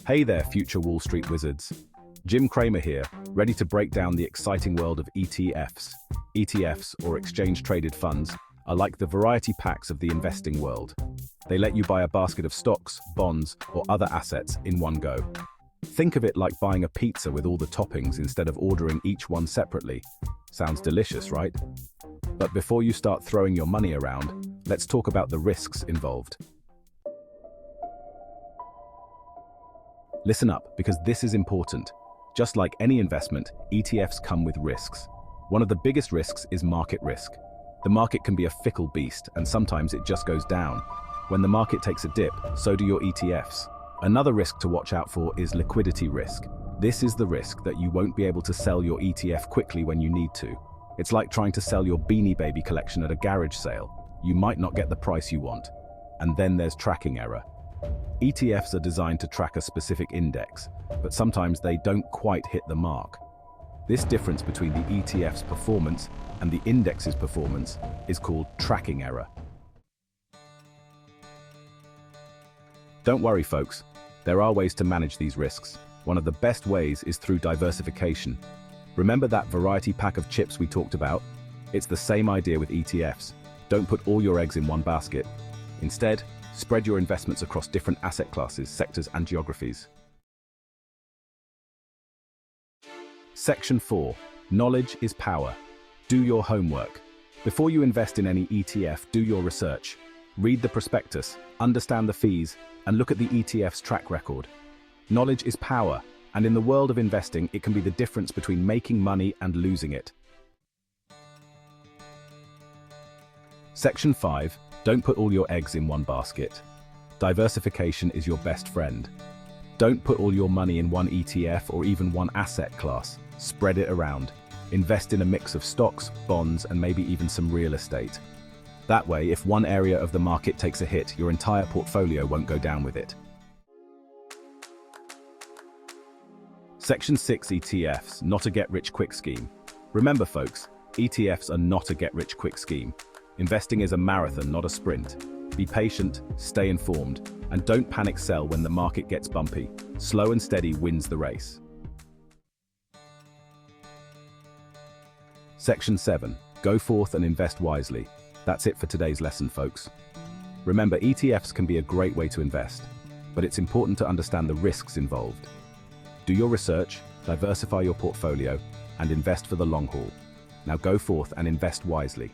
Hey there, future Wall Street wizards. Jim Cramer here, ready to break down the exciting world of ETFs. ETFs, or exchange-traded funds, are like the variety packs of the investing world. They let you buy a basket of stocks, bonds, or other assets in one go. Think of it like buying a pizza with all the toppings instead of ordering each one separately. Sounds delicious, right? But before you start throwing your money around, let's talk about the risks involved. Listen up, because this is important. Just like any investment, ETFs come with risks. One of the biggest risks is market risk. The market can be a fickle beast, and sometimes it just goes down. When the market takes a dip, so do your ETFs. Another risk to watch out for is liquidity risk. This is the risk that you won't be able to sell your ETF quickly when you need to. It's like trying to sell your Beanie Baby collection at a garage sale. You might not get the price you want. And then there's tracking error. ETFs are designed to track a specific index, but sometimes they don't quite hit the mark. This difference between the ETF's performance and the index's performance is called tracking error. Don't worry, folks. There are ways to manage these risks. One of the best ways is through diversification. Remember that variety pack of chips we talked about? It's the same idea with ETFs. Don't put all your eggs in one basket. Instead, spread your investments across different asset classes, sectors, and geographies. Section 4. Knowledge is power. Do your homework. Before you invest in any ETF, do your research. Read the prospectus, understand the fees, and look at the ETF's track record. Knowledge is power, and in the world of investing, it can be the difference between making money and losing it. Section 5. Don't put all your eggs in one basket. Diversification is your best friend. Don't put all your money in one ETF or even one asset class. Spread it around. Invest in a mix of stocks, bonds, and maybe even some real estate. That way, if one area of the market takes a hit, your entire portfolio won't go down with it. Section 6. ETFs, not a get-rich-quick scheme. Remember, folks, ETFs are not a get-rich-quick scheme. Investing is a marathon, not a sprint. Be patient, stay informed, and don't panic sell when the market gets bumpy. Slow and steady wins the race. Section 7. Go forth and invest wisely. That's it for today's lesson, folks. Remember, ETFs can be a great way to invest, but it's important to understand the risks involved. Do your research, diversify your portfolio, and invest for the long haul. Now go forth and invest wisely.